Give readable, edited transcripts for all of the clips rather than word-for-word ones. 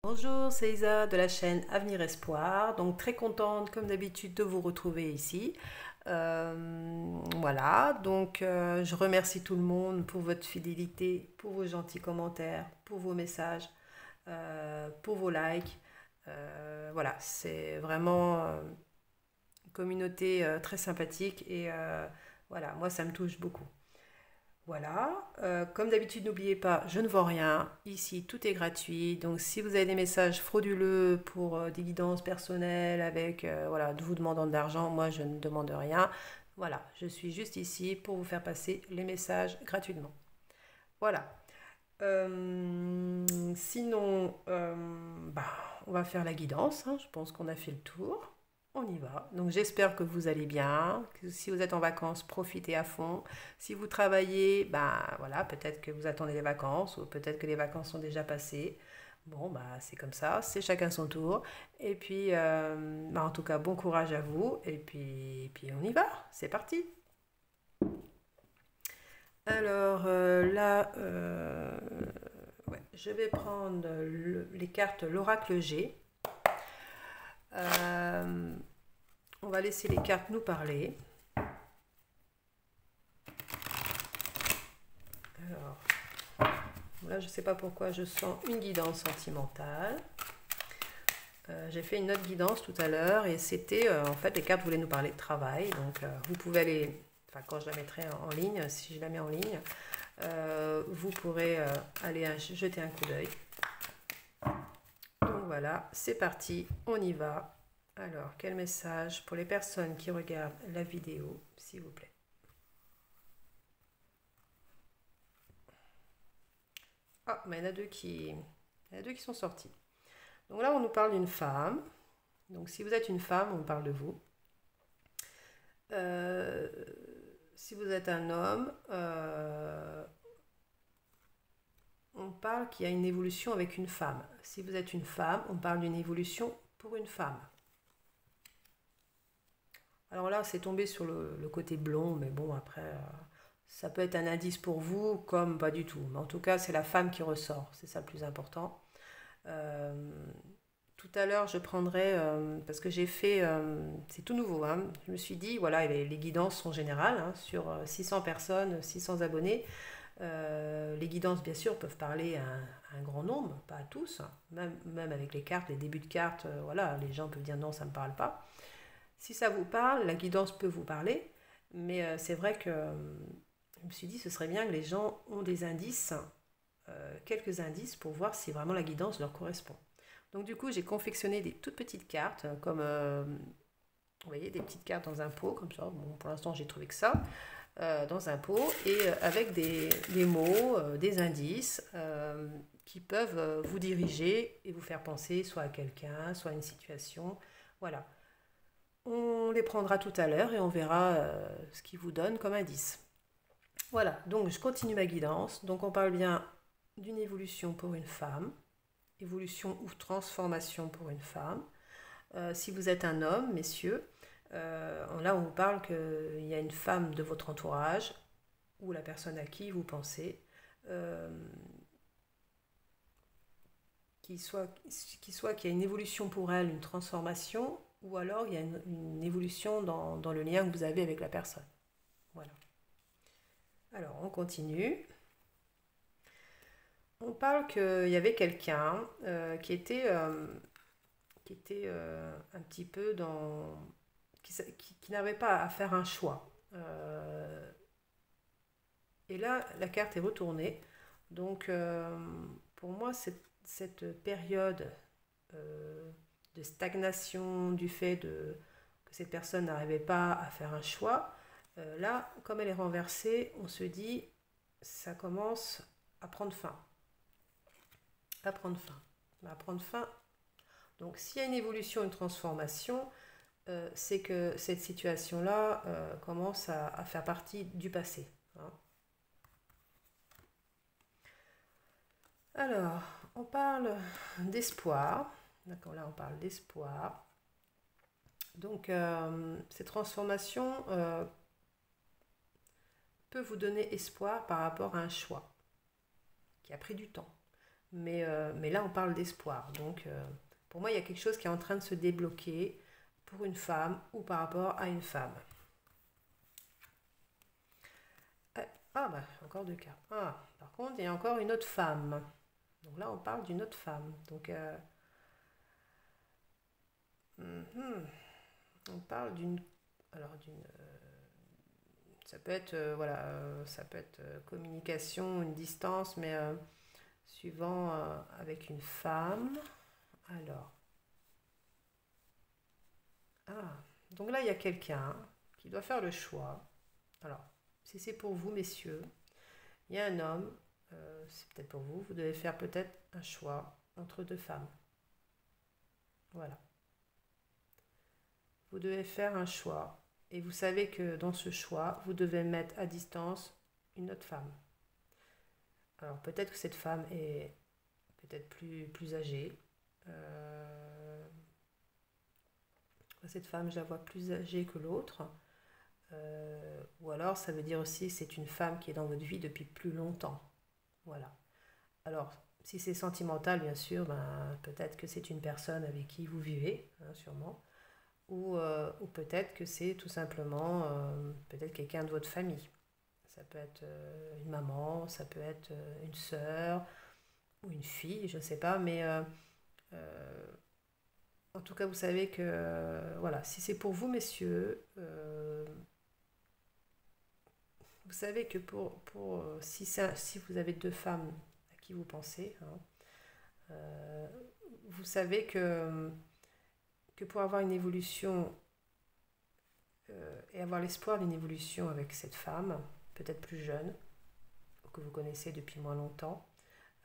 Bonjour, c'est Isa de la chaîne Avenir Espoir. Donc très contente comme d'habitude de vous retrouver ici. Voilà, donc je remercie tout le monde pour votre fidélité, pour vos gentils commentaires, pour vos messages, pour vos likes. Voilà, c'est vraiment une communauté très sympathique et voilà, moi ça me touche beaucoup. Voilà, comme d'habitude, n'oubliez pas, je ne vends rien. Ici, tout est gratuit. Donc, si vous avez des messages frauduleux pour des guidances personnelles avec, voilà, de vous demandant de l'argent, moi, je ne demande rien. Voilà, je suis juste ici pour vous faire passer les messages gratuitement. Voilà. Sinon, bah, on va faire la guidance, hein. Je pense qu'on a fait le tour. On y va. Donc j'espère que vous allez bien, que si vous êtes en vacances, profitez à fond. Si vous travaillez, bah voilà, peut-être que vous attendez les vacances ou peut-être que les vacances sont déjà passées. Bon, bah c'est comme ça, c'est chacun son tour. Et puis, bah, en tout cas, bon courage à vous. Et puis on y va, c'est parti. Alors là, ouais, je vais prendre les cartes l'oracle G. Euh, on va laisser les cartes nous parler. Alors, là, je ne sais pas pourquoi je sens une guidance sentimentale. J'ai fait une autre guidance tout à l'heure et c'était, en fait, les cartes voulaient nous parler de travail. Donc, vous pouvez aller, enfin, quand je la mettrai en ligne, si je la mets en ligne, vous pourrez aller jeter un coup d'œil. Donc voilà, c'est parti, on y va. Alors, quel message pour les personnes qui regardent la vidéo, s'il vous plaît? Ah, mais il y en a deux qui sont sortis. Donc là, on nous parle d'une femme. Donc si vous êtes une femme, on parle de vous. Euh, si vous êtes un homme, on parle qu'il y a une évolution avec une femme. Si vous êtes une femme, on parle d'une évolution pour une femme. Alors là, c'est tombé sur le côté blond, mais bon, après, ça peut être un indice pour vous, comme pas du tout. Mais en tout cas, c'est la femme qui ressort, c'est ça le plus important. Euh, Tout à l'heure, je prendrai, parce que j'ai fait, c'est tout nouveau, hein. Je me suis dit, voilà, les guidances sont générales, hein, sur 600 personnes, 600 abonnés. Les guidances, bien sûr, peuvent parler à un grand nombre, pas à tous, hein. Même avec les cartes, les débuts de cartes, voilà, les gens peuvent dire non, ça ne me parle pas. Si ça vous parle, la guidance peut vous parler, mais c'est vrai que je me suis dit, ce serait bien que les gens ont des indices, quelques indices pour voir si vraiment la guidance leur correspond. Donc du coup, j'ai confectionné des toutes petites cartes, comme vous voyez, des petites cartes dans un pot, comme ça. Bon, pour l'instant, j'ai trouvé que ça, dans un pot, et avec des mots, des indices qui peuvent vous diriger et vous faire penser soit à quelqu'un, soit à une situation. Voilà. On les prendra tout à l'heure et on verra ce qu'ils vous donnent comme indice. Voilà, donc je continue ma guidance. Donc on parle bien d'une évolution pour une femme, évolution ou transformation pour une femme. Si vous êtes un homme, messieurs, là on vous parle qu'il y a une femme de votre entourage ou la personne à qui vous pensez euh, qu'il y a une évolution pour elle, une transformation, ou alors il y a une évolution dans le lien que vous avez avec la personne. Voilà. Alors on continue. On parle qu'il y avait quelqu'un qui était un petit peu dans... qui n'avait pas à faire un choix. Et là, la carte est retournée. Donc, pour moi, cette période euh, de stagnation du fait que cette personne n'arrivait pas à faire un choix, là, comme elle est renversée, on se dit, ça commence à prendre fin. À prendre fin. À prendre fin. Donc, s'il y a une évolution, une transformation, c'est que cette situation-là commence à faire partie du passé, hein. Alors, on parle d'espoir. D'accord, là on parle d'espoir. Donc, cette transformation peut vous donner espoir par rapport à un choix qui a pris du temps. mais là, on parle d'espoir. Donc, pour moi, il y a quelque chose qui est en train de se débloquer pour une femme ou par rapport à une femme. Ah, bah, encore deux cas. Ah, par contre, il y a encore une autre femme. Donc là, on parle d'une autre femme. Donc, mhm, on parle d'une... Alors, ça peut être, voilà, ça peut être communication, une distance, mais suivant avec une femme. Alors, ah, donc là, il y a quelqu'un qui doit faire le choix. Alors, si c'est pour vous, messieurs, il y a un homme, c'est peut-être pour vous, vous devez faire peut-être un choix entre deux femmes. Voilà. Vous devez faire un choix. Et vous savez que dans ce choix, vous devez mettre à distance une autre femme. Alors peut-être que cette femme est peut-être plus âgée. Cette femme, je la vois plus âgée que l'autre. Ou alors ça veut dire aussi que c'est une femme qui est dans votre vie depuis plus longtemps. Voilà. Alors, si c'est sentimental, bien sûr, ben, peut-être que c'est une personne avec qui vous vivez, hein, sûrement. Ou peut-être que c'est tout simplement peut-être quelqu'un de votre famille. Ça peut être une maman, ça peut être une sœur ou une fille, je ne sais pas, mais en tout cas, vous savez que voilà, si c'est pour vous, messieurs, vous savez que si vous avez deux femmes à qui vous pensez, hein, vous savez que pour avoir une évolution et avoir l'espoir d'une évolution avec cette femme, peut-être plus jeune, ou que vous connaissez depuis moins longtemps,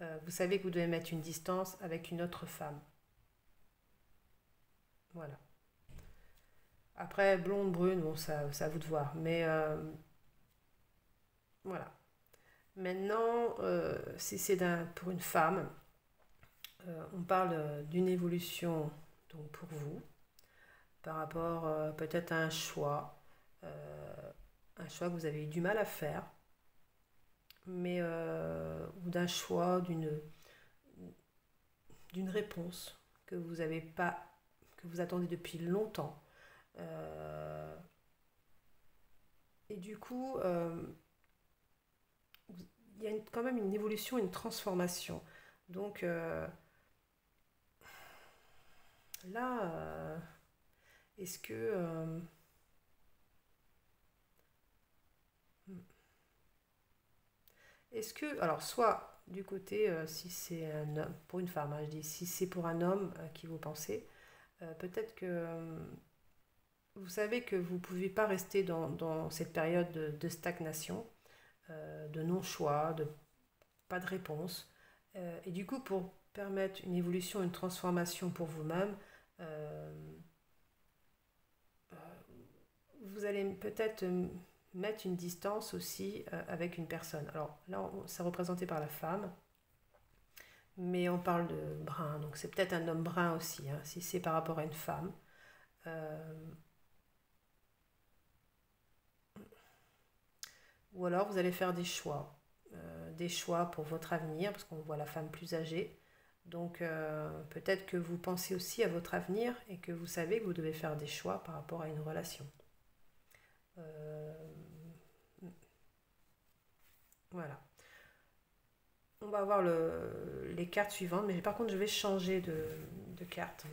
vous savez que vous devez mettre une distance avec une autre femme. Voilà. Après, blonde, brune, bon, ça à vous de voir. Mais voilà. Maintenant, si c'est pour une femme, on parle d'une évolution donc pour vous, par rapport peut-être à un choix que vous avez eu du mal à faire, mais ou d'un choix, d'une réponse que vous avez pas, que vous attendez depuis longtemps. Euh, et du coup, il y a quand même une évolution, une transformation. Donc là, est-ce que alors soit du côté, si c'est un homme, pour une femme, hein, je dis, si c'est pour un homme à qui vous pensez, peut-être que vous savez que vous ne pouvez pas rester dans cette période de stagnation, de non-choix, de pas de réponse. Et du coup, pour permettre une évolution, une transformation pour vous-même, euh, vous allez peut-être mettre une distance aussi avec une personne. Alors là, c'est représenté par la femme, mais on parle de brun, donc c'est peut-être un homme brun aussi, hein, si c'est par rapport à une femme. Euh, ou alors vous allez faire des choix pour votre avenir, parce qu'on voit la femme plus âgée. Donc peut-être que vous pensez aussi à votre avenir et que vous savez que vous devez faire des choix par rapport à une relation. Euh, voilà. On va voir les cartes suivantes, mais par contre je vais changer de carte.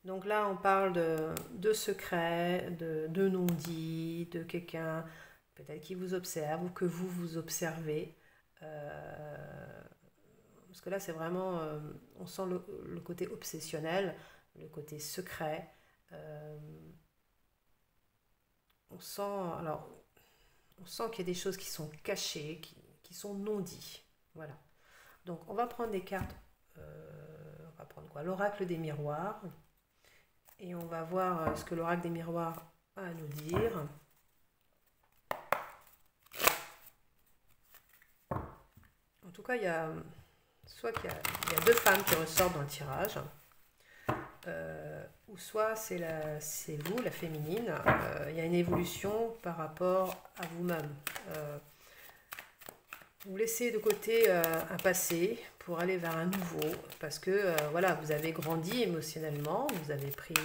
Donc là on parle de secrets, de non-dits, de quelqu'un peut-être qui vous observe ou que vous observez. Parce que là c'est vraiment, on sent le côté obsessionnel, le côté secret. Euh, on sent, alors, on sent qu'il y a des choses qui sont cachées, qui sont non dites. Voilà. Donc on va prendre des cartes. On va prendre quoi? L'oracle des miroirs. Et on va voir ce que l'oracle des miroirs a à nous dire. En tout cas, il y a deux femmes qui ressortent dans le tirage. Ou soit c'est vous, la féminine. Il y a une évolution par rapport à vous-même. vous laissez de côté un passé pour aller vers un nouveau, parce que voilà, vous avez grandi émotionnellement, vous avez pris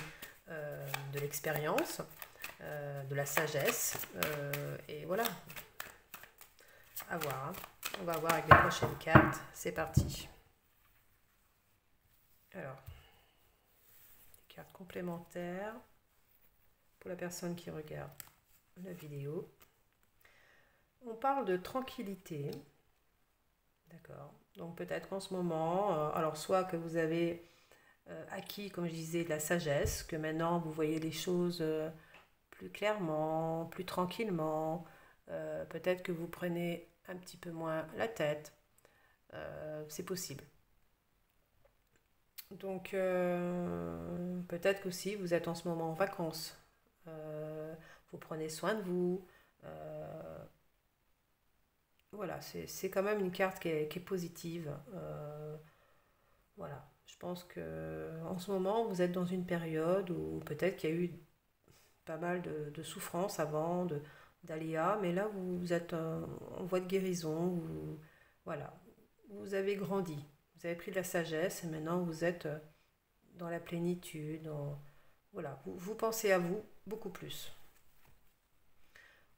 de l'expérience, de la sagesse, et voilà, à voir, hein. On va voir avec les prochaines cartes, c'est parti. Alors, des cartes complémentaires pour la personne qui regarde la vidéo. On parle de tranquillité, d'accord. Donc peut-être qu'en ce moment, alors soit que vous avez acquis, comme je disais, de la sagesse, que maintenant vous voyez les choses plus clairement, plus tranquillement, peut-être que vous prenez un petit peu moins la tête, c'est possible. Donc peut-être qu'aussi vous êtes en ce moment en vacances, vous prenez soin de vous. Voilà, c'est quand même une carte qui est positive. Voilà, je pense que en ce moment vous êtes dans une période où peut-être qu'il y a eu pas mal de souffrances avant, d'aléas, mais là vous êtes en voie de guérison. Voilà, vous avez grandi, vous avez pris de la sagesse et maintenant vous êtes dans la plénitude. Voilà, vous pensez à vous beaucoup plus.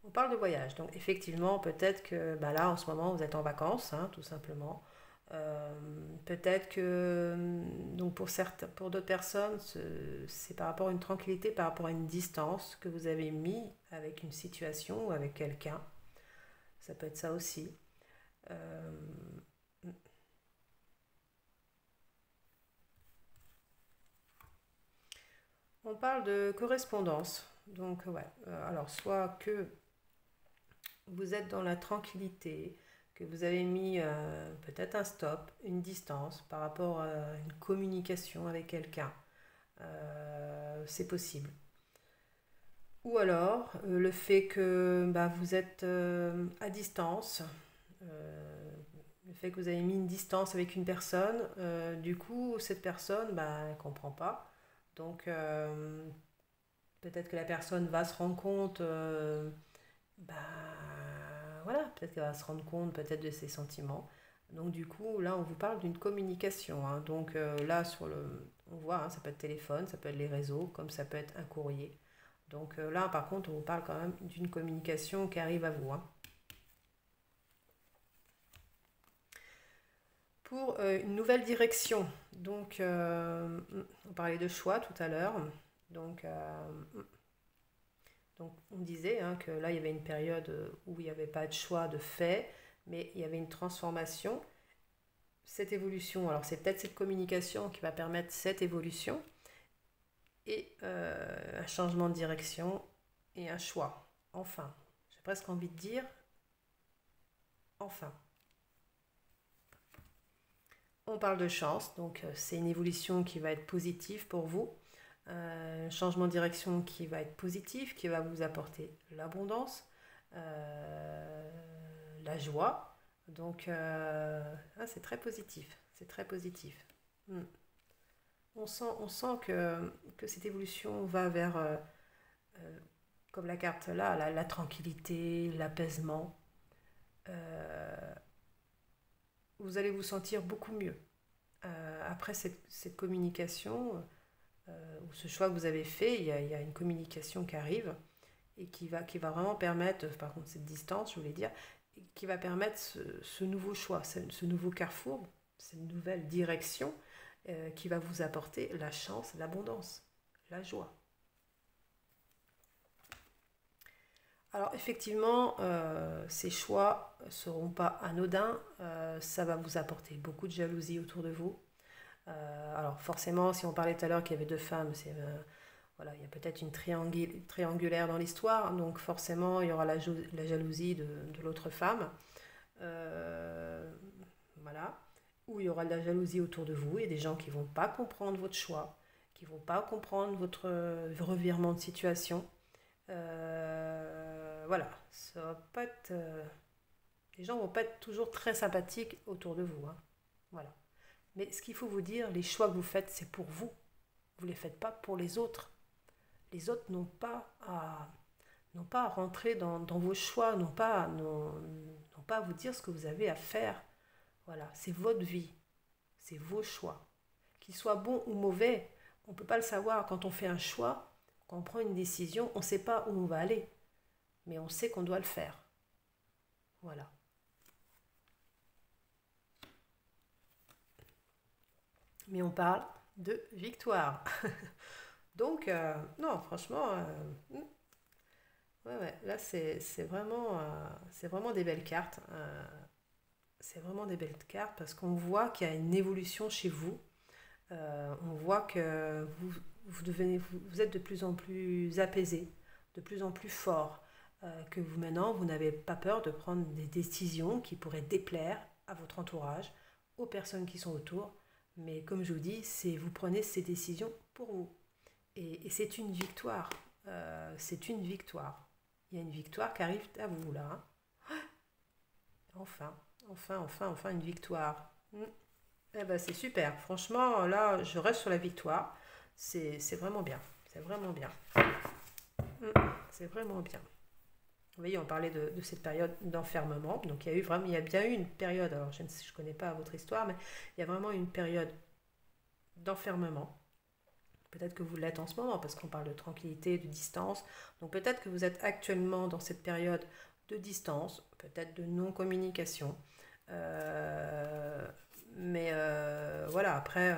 On parle de voyage, donc effectivement, peut-être que bah là, en ce moment, vous êtes en vacances, hein, tout simplement. Euh, peut-être que donc pour d'autres personnes, c'est par rapport à une tranquillité, par rapport à une distance que vous avez mis avec une situation ou avec quelqu'un. Ça peut être ça aussi. Euh, on parle de correspondance. Donc, ouais. Alors, soit que vous êtes dans la tranquillité, que vous avez mis peut-être un stop, une distance par rapport à une communication avec quelqu'un. C'est possible. Ou alors le fait que bah, vous êtes à distance, le fait que vous avez mis une distance avec une personne, du coup cette personne bah, elle ne comprend pas. Donc peut-être que la personne va se rendre compte bah, voilà, peut-être qu'elle va se rendre compte peut-être de ses sentiments. Donc du coup, là, on vous parle d'une communication, hein. Donc là, on voit, hein, ça peut être téléphone, ça peut être les réseaux, comme ça peut être un courrier. Donc là, par contre, on vous parle quand même d'une communication qui arrive à vous, hein. Pour une nouvelle direction, donc on parlait de choix tout à l'heure. Donc, donc on disait hein, que là, il y avait une période où il n'y avait pas de choix de fait, mais il y avait une transformation. Cette évolution, alors c'est peut-être cette communication qui va permettre cette évolution et un changement de direction et un choix. Enfin, j'ai presque envie de dire enfin. On parle de chance, donc c'est une évolution qui va être positive pour vous, un changement de direction qui va être positif, qui va vous apporter l'abondance, la joie. Donc c'est très positif, c'est très positif. Hmm. On sent que cette évolution va vers, comme la carte là, la tranquillité, l'apaisement. Euh, vous allez vous sentir beaucoup mieux. Après cette communication, ou ce choix que vous avez fait, il y a une communication qui arrive et qui va vraiment permettre, par contre cette distance, je voulais dire, qui va permettre ce nouveau choix, ce nouveau carrefour, cette nouvelle direction qui va vous apporter la chance, l'abondance, la joie. Alors effectivement, ces choix ne seront pas anodins, ça va vous apporter beaucoup de jalousie autour de vous. Alors forcément, si on parlait tout à l'heure qu'il y avait deux femmes, voilà, il y a peut-être une triangulaire dans l'histoire, donc forcément il y aura la jalousie de l'autre femme. Euh, voilà. Ou il y aura de la jalousie autour de vous et des gens qui ne vont pas comprendre votre choix, qui ne vont pas comprendre votre revirement de situation. Voilà, ça va pas être, les gens ne vont pas être toujours très sympathiques autour de vous, hein. Voilà. Mais ce qu'il faut vous dire, les choix que vous faites, c'est pour vous. Vous ne les faites pas pour les autres. Les autres n'ont pas à rentrer dans vos choix, n'ont n'ont pas à vous dire ce que vous avez à faire. Voilà, c'est votre vie, c'est vos choix. Qu'ils soient bons ou mauvais, on ne peut pas le savoir. Quand on fait un choix, quand on prend une décision, on ne sait pas où on va aller, mais on sait qu'on doit le faire. Voilà. Mais on parle de victoire. Donc, non, franchement, ouais, là, c'est vraiment des belles cartes. C'est vraiment des belles cartes parce qu'on voit qu'il y a une évolution chez vous. On voit que vous êtes de plus en plus apaisé, de plus en plus fort, que vous maintenant, vous n'avez pas peur de prendre des décisions qui pourraient déplaire à votre entourage, aux personnes qui sont autour. Mais comme je vous dis, vous prenez ces décisions pour vous. Et c'est une victoire. C'est une victoire. Il y a une victoire qui arrive à vous là. Hein. Enfin, une victoire. Eh ben, c'est super. Franchement, là, je reste sur la victoire. C'est vraiment bien. C'est vraiment bien. C'est vraiment bien. Vous voyez, on parlait de cette période d'enfermement. Donc, il y a bien eu une période, alors je ne connais pas votre histoire, mais il y a vraiment une période d'enfermement. Peut-être que vous l'êtes en ce moment, parce qu'on parle de tranquillité, de distance. Donc, peut-être que vous êtes actuellement dans cette période de distance, peut-être de non-communication. Mais voilà, après,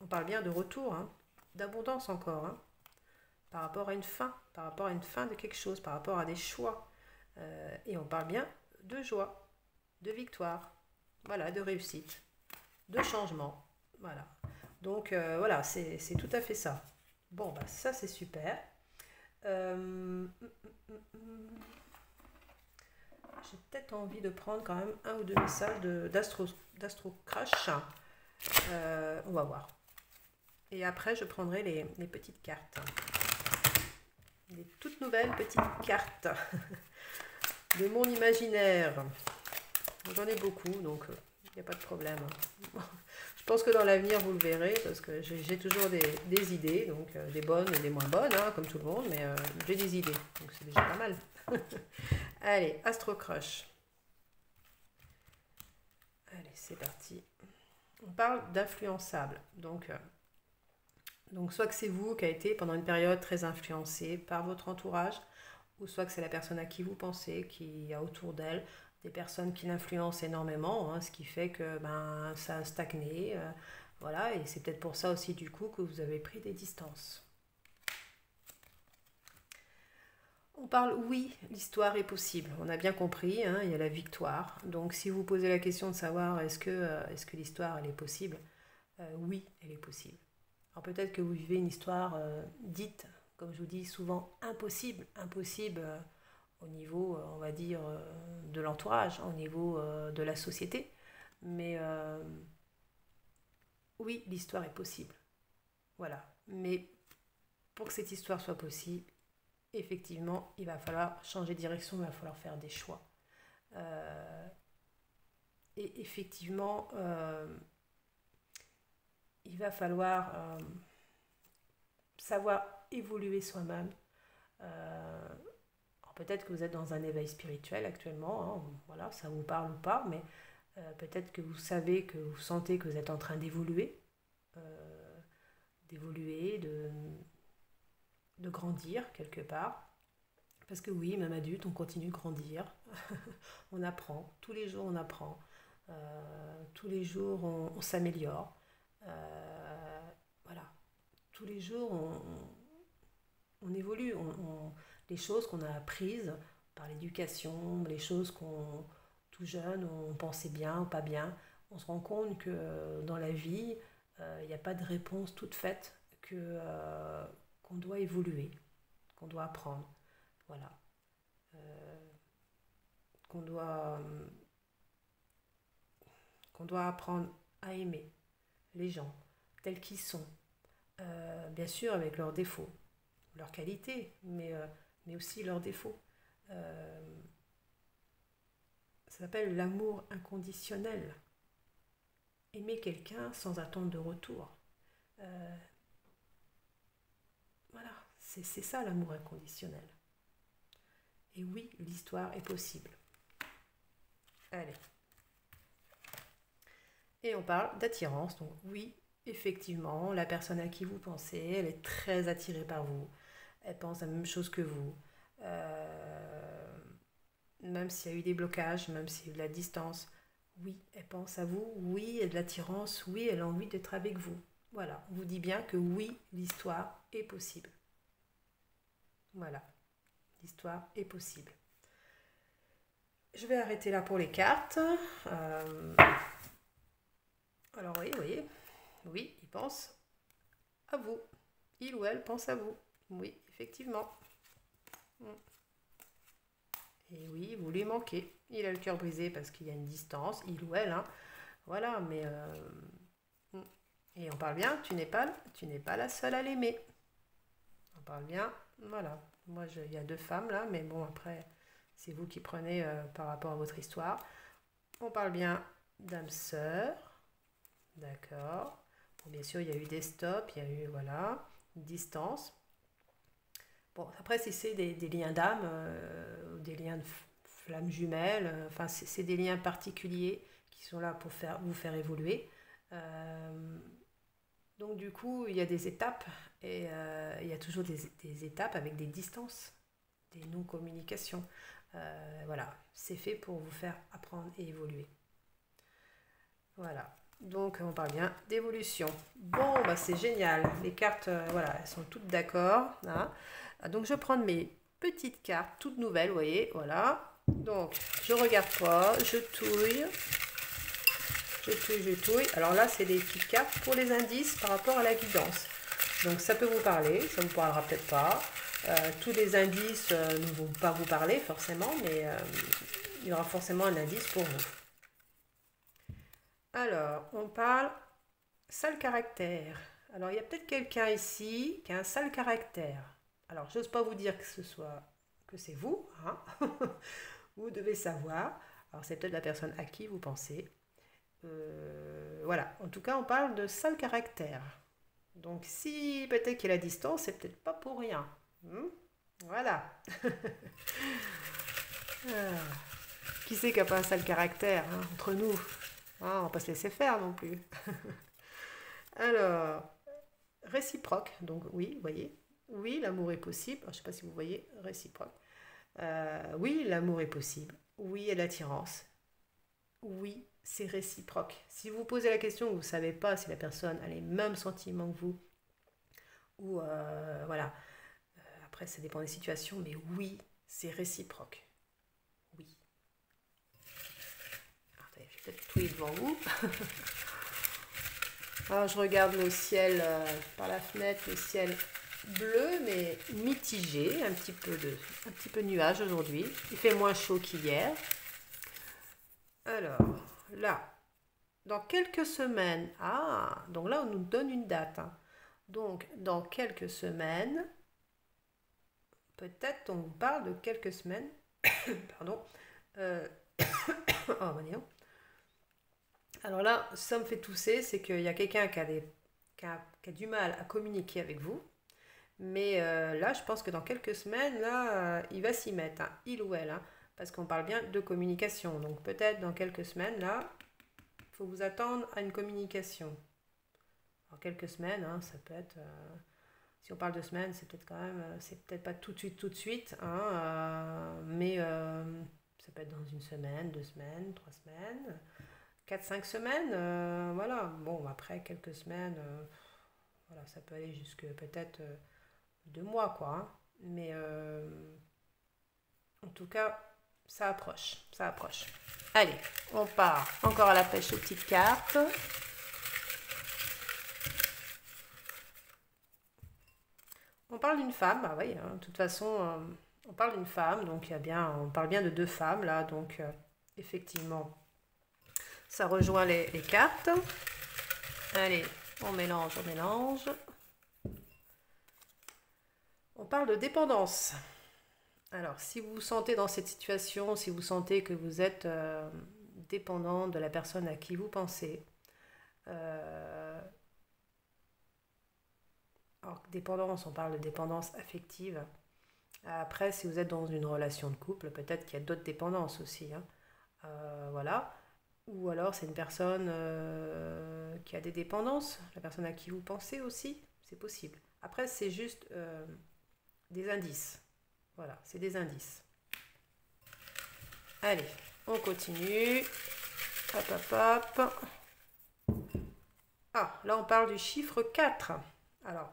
on parle bien de retour, hein, d'abondance encore, hein, par rapport à une fin de quelque chose, par rapport à des choix. Et on parle bien de joie, de victoire, voilà, de réussite, de changement. Voilà. Donc voilà, c'est tout à fait ça. Bon, bah ça c'est super. J'ai peut-être envie de prendre quand même un ou deux messages d'Astro Crash. On va voir. Et après, je prendrai les petites cartes. Les toutes nouvelles petites cartes de mon imaginaire. J'en ai beaucoup, donc il n'y a pas de problème. Je pense que dans l'avenir, vous le verrez, parce que j'ai toujours des idées, donc des bonnes et des moins bonnes, hein, comme tout le monde, mais j'ai des idées, donc c'est déjà pas mal. Allez, Astro Crush. Allez, c'est parti. On parle d'influençable. Donc, soit que c'est vous qui avez été pendant une période très influencé par votre entourage, ou soit que c'est la personne à qui vous pensez, qui a autour d'elle des personnes qui l'influencent énormément, hein, ce qui fait que ça a stagné. Voilà, et c'est peut-être pour ça aussi du coup que vous avez pris des distances. On parle, oui, l'histoire est possible. On a bien compris, hein, il y a la victoire. Donc si vous posez la question de savoir est-ce que l'histoire elle est possible, oui, elle est possible. Alors peut-être que vous vivez une histoire dite, comme je vous dis souvent, impossible au niveau, on va dire, de l'entourage, au niveau de la société. Mais oui, l'histoire est possible. Voilà. Mais pour que cette histoire soit possible, effectivement, il va falloir changer de direction, il va falloir faire des choix. Et effectivement, il va falloir savoir évoluer soi-même. Peut-être que vous êtes dans un éveil spirituel actuellement, hein, voilà, ça vous parle ou pas, mais peut-être que vous savez, que vous sentez que vous êtes en train d'évoluer, de grandir quelque part. Parce que oui, même adulte, on continue de grandir. On apprend, tous les jours on apprend, tous les jours on s'améliore. Voilà, tous les jours on évolue, les choses qu'on a apprises par l'éducation, les choses qu'on, tout jeune, on pensait bien ou pas bien, on se rend compte que dans la vie, il n'y a pas de réponse toute faite, qu'on doit évoluer, qu'on doit apprendre, voilà, qu'on doit, qu'on doit apprendre à aimer les gens tels qu'ils sont, bien sûr avec leurs défauts, leurs qualités, mais aussi leurs défauts. Ça s'appelle l'amour inconditionnel. Aimer quelqu'un sans attendre de retour. Voilà, c'est ça l'amour inconditionnel. Et oui, l'histoire est possible. Allez. Et on parle d'attirance. Donc oui, effectivement, la personne à qui vous pensez, elle est très attirée par vous. Elle pense la même chose que vous. Même s'il y a eu des blocages, même s'il y a eu de la distance, oui, elle pense à vous, oui, il y a de l'attirance, oui, elle a envie d'être avec vous. Voilà, on vous dit bien que oui, l'histoire est possible. Voilà, l'histoire est possible. Je vais arrêter là pour les cartes. Alors oui, vous voyez, oui, il pense à vous. Il ou elle pense à vous. Oui, effectivement. Et oui, vous lui manquez. Il a le cœur brisé parce qu'il y a une distance, il ou elle, hein. Voilà, mais... et on parle bien, tu n'es pas la seule à l'aimer. On parle bien, voilà. Moi, il y a 2 femmes là, mais bon, après, c'est vous qui prenez par rapport à votre histoire. On parle bien d'âme sœur, d'accord. Bon, bien sûr, il y a eu des stops, il y a eu, voilà, une distance. Bon, après, si c'est des liens d'âme, des liens de flammes jumelles, enfin, c'est des liens particuliers qui sont là pour vous faire évoluer. Donc, du coup, il y a des étapes et il y a toujours des étapes avec des distances, des non-communications. Voilà, c'est fait pour vous faire apprendre et évoluer. Voilà. Donc, on parle bien d'évolution. Bon, bah, c'est génial. Les cartes, voilà, elles sont toutes d'accord. Hein. Donc, je vais prendre mes petites cartes, toutes nouvelles, vous voyez, voilà. Donc, je regarde pas, je touille. Je touille. Alors là, c'est des petites cartes pour les indices par rapport à la guidance. Donc, ça peut vous parler, ça ne vous parlera peut-être pas. Tous les indices ne vont pas vous parler forcément, mais il y aura forcément un indice pour vous. Alors, on parle sale caractère. Alors, il y a peut-être quelqu'un ici qui a un sale caractère. Alors, j'ose pas vous dire que c'est vous, hein. Vous devez savoir. Alors, c'est peut-être la personne à qui vous pensez. Voilà. En tout cas, on parle de sale caractère. Donc, si peut-être qu'il y a la distance, c'est peut-être pas pour rien. Voilà. Qui c'est qui n'a pas un sale caractère, hein, entre nous? Ah, on va pas se laisser faire non plus. Alors, réciproque. Donc oui, vous voyez. Oui, l'amour est possible. Je ne sais pas si vous voyez, réciproque. Oui, l'amour est possible. Oui, il y a de l'attirance. Oui, c'est réciproque. Si vous posez la question, vous ne savez pas si la personne a les mêmes sentiments que vous. Ou voilà. Après, ça dépend des situations, mais oui, c'est réciproque. Oui. Attendez, je vais peut-être touiller devant vous. Alors, je regarde le ciel par la fenêtre, le ciel bleu, mais mitigé, un petit peu nuage aujourd'hui. Il fait moins chaud qu'hier. Alors, là, dans quelques semaines, donc là, on nous donne une date. Hein. Donc, dans quelques semaines, peut-être on vous parle de quelques semaines. Pardon. Oh, voyons. Alors là, ça me fait tousser, c'est qu'il y a quelqu'un qui a du mal à communiquer avec vous. Mais là, je pense que dans quelques semaines, là, il va s'y mettre, hein, il ou elle, hein, parce qu'on parle bien de communication. Donc peut-être dans quelques semaines, là, il faut vous attendre à une communication. Alors quelques semaines, hein, ça peut être... si on parle de semaines, c'est peut-être quand même... c'est peut-être pas tout de suite, hein, mais ça peut être dans une semaine, 2 semaines, 3 semaines... 4-5 semaines, voilà. Bon, après quelques semaines, voilà, ça peut aller jusque peut-être 2 mois, quoi. Hein. Mais en tout cas, ça approche, ça approche. Allez, on part encore à la pêche aux petites cartes. On parle d'une femme, bah oui, hein, de toute façon, on parle d'une femme, donc on parle bien de 2 femmes là, donc effectivement. Ça rejoint les cartes. Allez, on mélange, on mélange. On parle de dépendance. Alors, si vous vous sentez dans cette situation, si vous sentez que vous êtes dépendant de la personne à qui vous pensez, alors, dépendance, on parle de dépendance affective. Après, si vous êtes dans une relation de couple, peut-être qu'il y a d'autres dépendances aussi. Hein. Voilà. voilà. Ou alors c'est une personne qui a des dépendances, la personne à qui vous pensez aussi, c'est possible. Après, c'est juste des indices. Voilà, c'est des indices. Allez, on continue. Hop, hop, hop. Ah, là on parle du chiffre 4. Alors,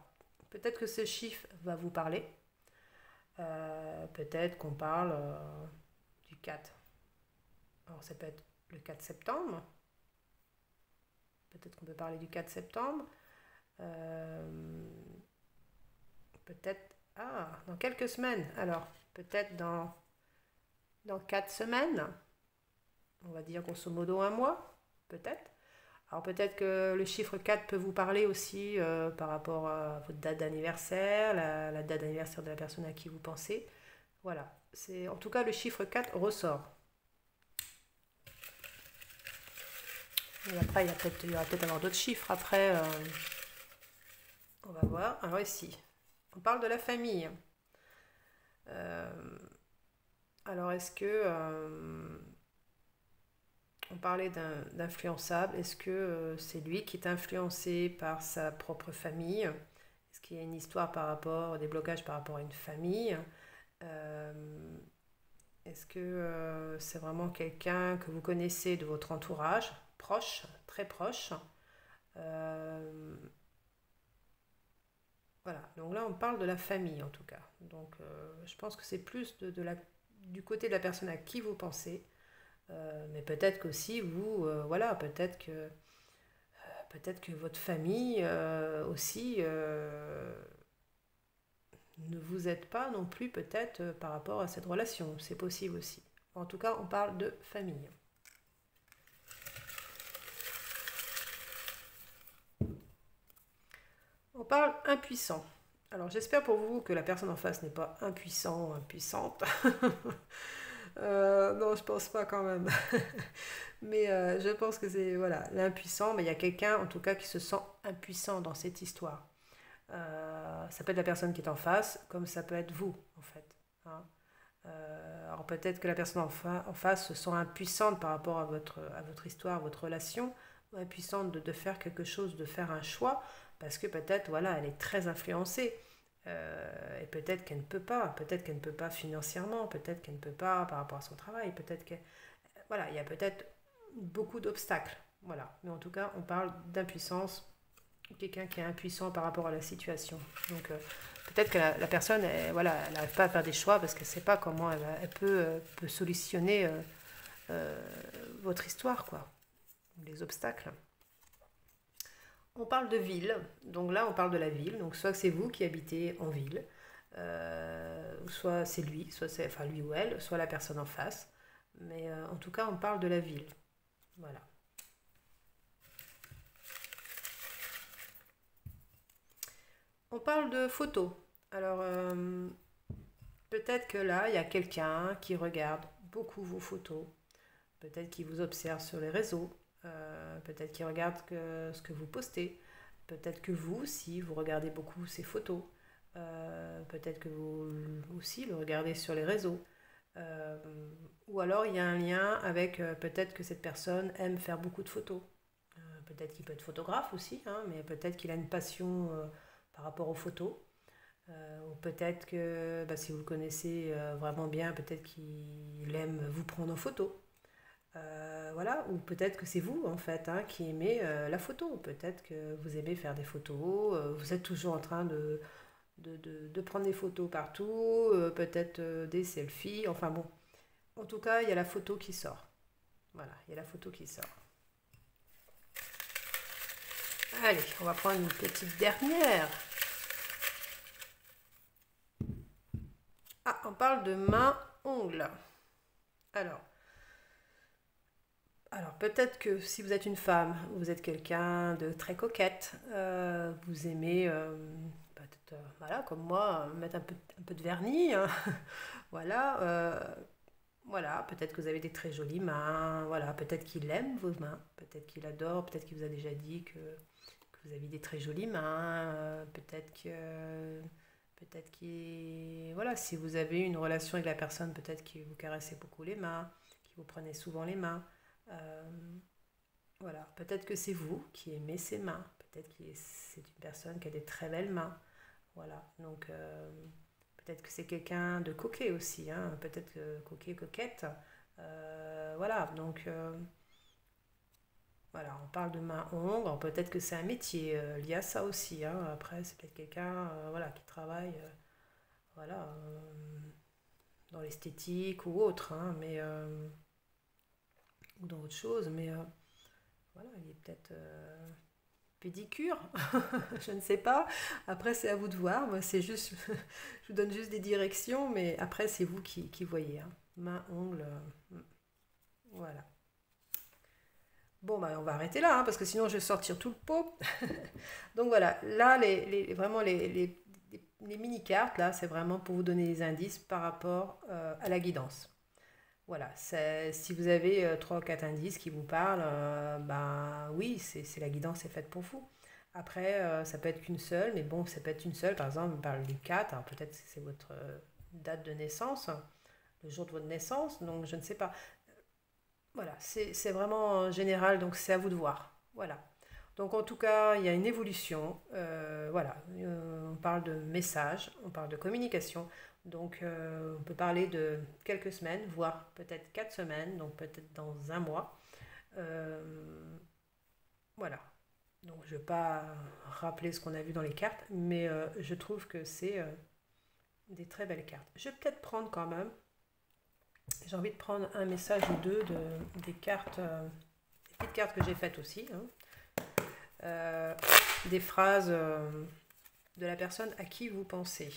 peut-être que ce chiffre va vous parler. Peut-être qu'on parle du 4. Alors, ça peut être le 4 septembre. Peut-être qu'on peut parler du 4 septembre. Peut-être... Ah, dans quelques semaines. Alors, peut-être dans 4 semaines. On va dire grosso modo un mois. Peut-être. Alors peut-être que le chiffre 4 peut vous parler aussi par rapport à votre date d'anniversaire, la date d'anniversaire de la personne à qui vous pensez. Voilà. En tout cas, le chiffre 4 ressort. Et après, il y aura peut-être avoir d'autres chiffres. Après, on va voir. Alors ici, on parle de la famille. Alors est-ce que... on parlait d'influençable. Est-ce que c'est lui qui est influencé par sa propre famille? Est-ce qu'il y a une histoire par rapport, des blocages par rapport à une famille? Est-ce que c'est vraiment quelqu'un que vous connaissez de votre entourage, proche, très proche? Voilà, donc là on parle de la famille en tout cas. Donc je pense que c'est plus du côté de la personne à qui vous pensez. Mais peut-être qu'aussi vous, voilà, peut-être que votre famille aussi ne vous aide pas non plus peut-être par rapport à cette relation. C'est possible aussi. En tout cas, on parle de famille. On parle impuissant. Alors j'espère pour vous que la personne en face n'est pas impuissant ou impuissante. Non, je pense pas quand même. Mais je pense que c'est voilà, l'impuissant, mais il y a quelqu'un en tout cas qui se sent impuissant dans cette histoire. Ça peut être la personne qui est en face, comme ça peut être vous en fait. Hein. Alors peut-être que la personne en face se sent impuissante par rapport à votre histoire, à votre relation, ou impuissante de faire quelque chose, de faire un choix, parce que peut-être voilà, elle est très influencée. Et peut-être qu'elle ne peut pas financièrement, peut-être qu'elle ne peut pas par rapport à son travail, peut-être que voilà, il y a peut-être beaucoup d'obstacles, voilà. Mais en tout cas, on parle d'impuissance, quelqu'un qui est impuissant par rapport à la situation. Donc peut-être que la personne, voilà, elle n'arrive pas à faire des choix parce qu'elle ne sait pas comment elle peut solutionner votre histoire, quoi, les obstacles. On parle de ville, donc là on parle de la ville, donc soit c'est vous qui habitez en ville, soit c'est lui, soit c'est enfin lui ou elle, soit la personne en face, mais en tout cas on parle de la ville, voilà. On parle de photos, alors peut-être que là il y a quelqu'un qui regarde beaucoup vos photos, peut-être qu'il vous observe sur les réseaux, peut-être qu'il regarde ce que vous postez, peut-être que vous aussi vous regardez beaucoup ces photos, peut-être que vous aussi le regardez sur les réseaux. Euh, ou alors il y a un lien avec peut-être que cette personne aime faire beaucoup de photos. Peut-être qu'il peut être photographe aussi, hein, mais peut-être qu'il a une passion par rapport aux photos. Ou peut-être que bah, si vous le connaissez vraiment bien, peut-être qu'il aime vous prendre en photo. Voilà, ou peut-être que c'est vous en fait hein, qui aimez la photo. Peut-être que vous aimez faire des photos, vous êtes toujours en train de prendre des photos partout, peut-être des selfies, enfin bon. En tout cas, il y a la photo qui sort. Voilà, il y a la photo qui sort. Allez, on va prendre une petite dernière. Ah, on parle de main-ongle. Alors, peut-être que si vous êtes une femme, vous êtes quelqu'un de très coquette, vous aimez, peut-être, voilà, comme moi, mettre un peu de vernis, hein. Voilà, voilà, peut-être que vous avez des très jolies mains, voilà, peut-être qu'il aime vos mains, peut-être qu'il adore, peut-être qu'il vous a déjà dit que vous avez des très jolies mains, peut-être qu'il, voilà, si vous avez une relation avec la personne, peut-être qu'il vous caressez beaucoup les mains, qu'il vous prenez souvent les mains. Euh, voilà, peut-être que c'est vous qui aimez ses mains, peut-être que c'est une personne qui a des très belles mains. Voilà, donc peut-être que c'est quelqu'un de coquet aussi, hein, peut-être que coquet, coquette. Voilà, donc voilà, on parle de main-ongles, peut-être que c'est un métier lié à ça aussi, hein. Après, c'est peut-être quelqu'un voilà, qui travaille voilà, dans l'esthétique ou autre, hein, mais, ou dans autre chose, mais voilà, il est peut-être pédicure, je ne sais pas. Après, c'est à vous de voir. Moi, c'est juste, je vous donne juste des directions, mais après, c'est vous qui voyez, hein. Main, ongles, voilà. Bon, bah, on va arrêter là, hein, parce que sinon, je vais sortir tout le pot. Donc voilà, là, vraiment, les mini-cartes, là, c'est vraiment pour vous donner des indices par rapport à la guidance. Voilà, si vous avez 3 ou 4 indices qui vous parlent, ben oui, c'est la guidance est faite pour vous. Après, ça peut être qu'une seule, mais bon, ça peut être une seule, par exemple, on parle du 4, alors peut-être que c'est votre date de naissance, le jour de votre naissance, donc je ne sais pas. Voilà, c'est vraiment général, donc c'est à vous de voir. Voilà. Donc en tout cas, il y a une évolution. Voilà, on parle de message, on parle de communication. Donc on peut parler de quelques semaines, voire peut-être 4 semaines, donc peut-être dans un mois. Euh, voilà. Donc je ne vais pas rappeler ce qu'on a vu dans les cartes, mais je trouve que c'est des très belles cartes. Je vais peut-être prendre quand même, j'ai envie de prendre un message ou deux des cartes, des petites cartes que j'ai faites aussi, hein. Des phrases de la personne à qui vous pensez,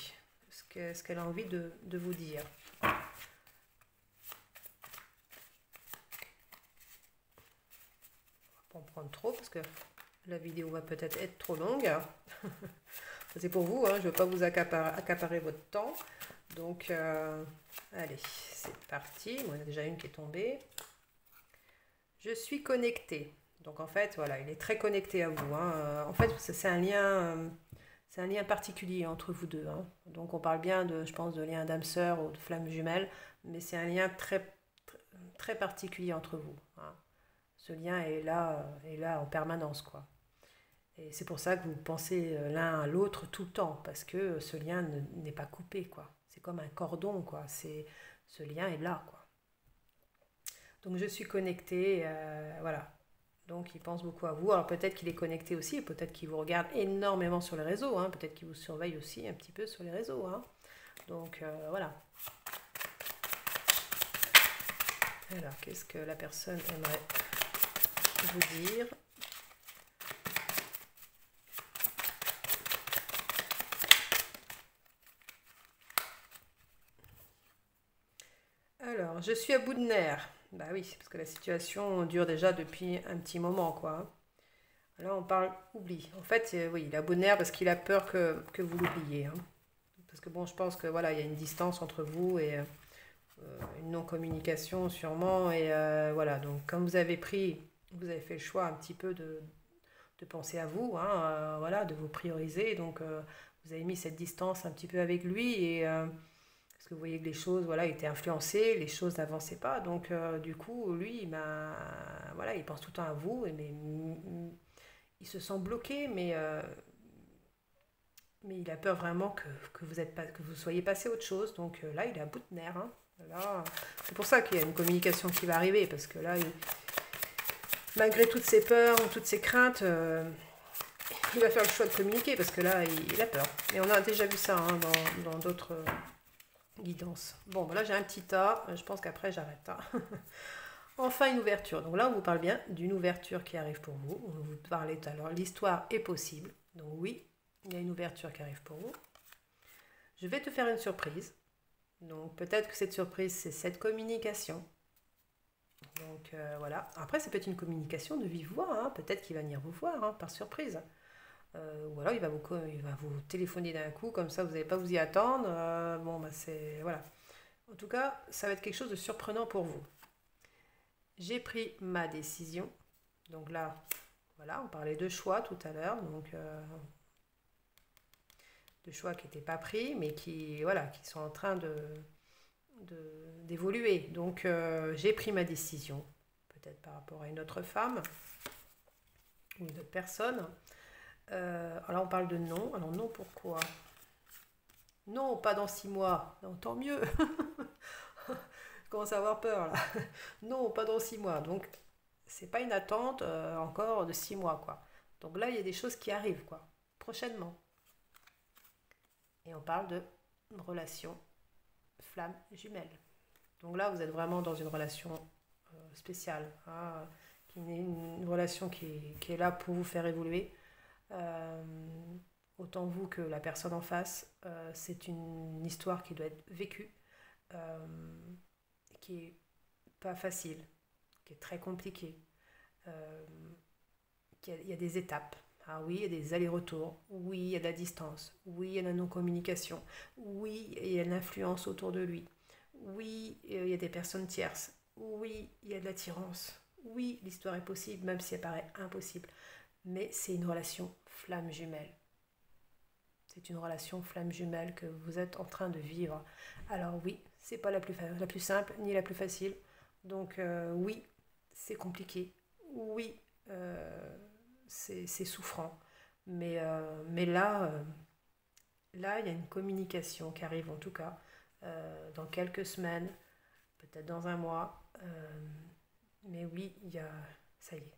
ce qu'elle a envie de vous dire. Pas en prendre trop parce que la vidéo va peut-être être trop longue. C'est pour vous, hein, je ne veux pas vous accaparer votre temps. Donc, allez, c'est parti. Bon, il y en a déjà une qui est tombée. Je suis connectée. Donc, en fait, voilà, il est très connecté à vous, hein. En fait, c'est un lien. C'est un lien particulier entre vous deux, hein. Donc on parle bien de, je pense, de lien d'âme sœur ou de flamme jumelle, mais c'est un lien très particulier entre vous, hein. Ce lien est là en permanence, quoi. Et c'est pour ça que vous pensez l'un à l'autre tout le temps, parce que ce lien n'est pas coupé, quoi. C'est comme un cordon, quoi. Ce lien est là, quoi. Donc je suis connectée, voilà. Donc il pense beaucoup à vous. Alors peut-être qu'il est connecté aussi, peut-être qu'il vous regarde énormément sur les réseaux, hein. Peut-être qu'il vous surveille aussi un petit peu sur les réseaux, hein. Donc voilà. Alors qu'est-ce que la personne aimerait vous dire? Alors, je suis à bout de nerfs. Bah oui, parce que la situation dure déjà depuis un petit moment, quoi. Là, on parle oubli. En fait, oui, il a bout de nerfs parce qu'il a peur que vous l'oubliez, hein. Parce que bon, je pense que voilà, il y a une distance entre vous et une non-communication sûrement. Et voilà, donc comme vous avez fait le choix un petit peu de penser à vous, hein, voilà, de vous prioriser. Donc vous avez mis cette distance un petit peu avec lui et parce que vous voyez que les choses, voilà, étaient influencées, les choses n'avançaient pas. Donc du coup, lui, voilà, il pense tout le temps à vous, mais il se sent bloqué, mais il a peur vraiment que vous soyez passé à autre chose. Donc là, il est à bout de nerfs, hein. Là, c'est pour ça qu'il y a une communication qui va arriver, parce que là, malgré toutes ses peurs, toutes ses craintes, il va faire le choix de communiquer, parce que là, il a peur. Et on a déjà vu ça, hein, dans d'autres guidances. Bon, ben là, j'ai un petit tas. Je pense qu'après, j'arrête, hein. Enfin, une ouverture. Donc là, on vous parle bien d'une ouverture qui arrive pour vous. On vous parlait tout à l'heure. L'histoire est possible. Donc oui, il y a une ouverture qui arrive pour vous. Je vais te faire une surprise. Donc peut-être que cette surprise, c'est cette communication. Donc voilà. Après, ça peut être une communication de vive voix, hein. Peut-être qu'il va venir vous voir, hein, par surprise. Ou alors il va vous téléphoner d'un coup, comme ça vous n'allez pas vous y attendre. Bon, bah c'est. Voilà. En tout cas, ça va être quelque chose de surprenant pour vous. J'ai pris ma décision. Donc là, voilà, on parlait de choix tout à l'heure. Donc de choix qui n'étaient pas pris, mais qui, voilà, qui sont en train d'évoluer. Donc j'ai pris ma décision. peut-être par rapport à une autre femme ou une autre personne. Alors là, on parle de non. Alors non, pourquoi? Non, pas dans 6 mois. Non, tant mieux. Je commence à avoir peur là. Non, pas dans 6 mois. Donc, c'est pas une attente encore de 6 mois, quoi. Donc là, il y a des choses qui arrivent, quoi, prochainement. Et on parle de relation flamme jumelle. Donc là, vous êtes vraiment dans une relation spéciale, hein, une relation qui est là pour vous faire évoluer. Euh, Autant vous que la personne en face, c'est une histoire qui doit être vécue, euh, qui est pas facile, qui est très compliquée. Euh, il y a des étapes. Ah oui, il y a des allers-retours. Oui, il y a de la distance. Oui, il y a de la non-communication. Oui, il y a de l'influence autour de lui. Oui, il y a des personnes tierces. Oui, il y a de l'attirance. Oui, l'histoire est possible, même si elle paraît impossible. Mais c'est une relation flamme jumelle. C'est une relation flamme jumelle que vous êtes en train de vivre. Alors oui, c'est pas la plus simple ni la plus facile. Donc oui, c'est compliqué. Oui, c'est souffrant. Mais là, là, il y a une communication qui arrive en tout cas dans quelques semaines, peut-être dans un mois. Mais oui, il y a, ça y est,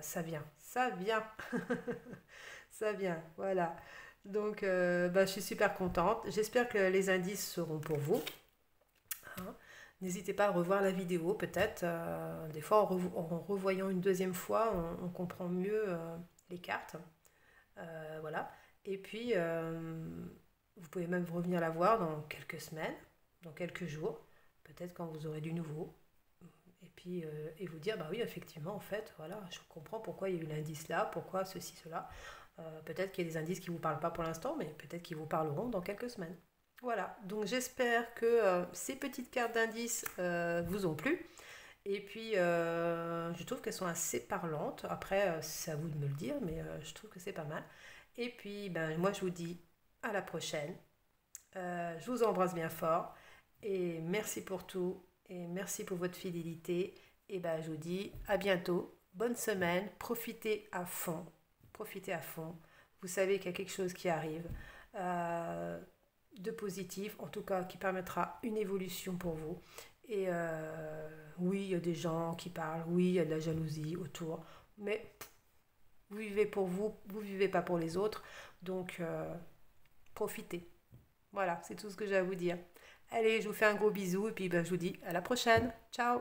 ça vient. Ça vient. Ça vient, voilà. Donc, bah, je suis super contente. J'espère que les indices seront pour vous. Hein. N'hésitez pas à revoir la vidéo, peut-être. Des fois, en revoyant une deuxième fois, on comprend mieux les cartes. Voilà. Et puis, vous pouvez même revenir la voir dans quelques semaines, dans quelques jours, peut-être quand vous aurez du nouveau. Et puis, et vous dire, bah oui, effectivement, en fait, voilà, je comprends pourquoi il y a eu l'indice là, pourquoi ceci, cela. Peut-être qu'il y a des indices qui ne vous parlent pas pour l'instant, mais peut-être qu'ils vous parleront dans quelques semaines. Voilà, donc j'espère que ces petites cartes d'indices vous ont plu. Et puis, je trouve qu'elles sont assez parlantes. Après, c'est à vous de me le dire, mais je trouve que c'est pas mal. Et puis, ben, moi, je vous dis à la prochaine. Je vous embrasse bien fort. Et merci pour tout. Et merci pour votre fidélité. Et ben, je vous dis à bientôt. Bonne semaine. Profitez à fond. Profitez à fond. Vous savez qu'il y a quelque chose qui arrive. De positif, en tout cas qui permettra une évolution pour vous. Et oui, il y a des gens qui parlent, oui, il y a de la jalousie autour, mais vous vivez pour vous, vous vivez pas pour les autres, donc profitez. Voilà, c'est tout ce que j'ai à vous dire. Allez, je vous fais un gros bisou et puis ben, je vous dis à la prochaine. Ciao!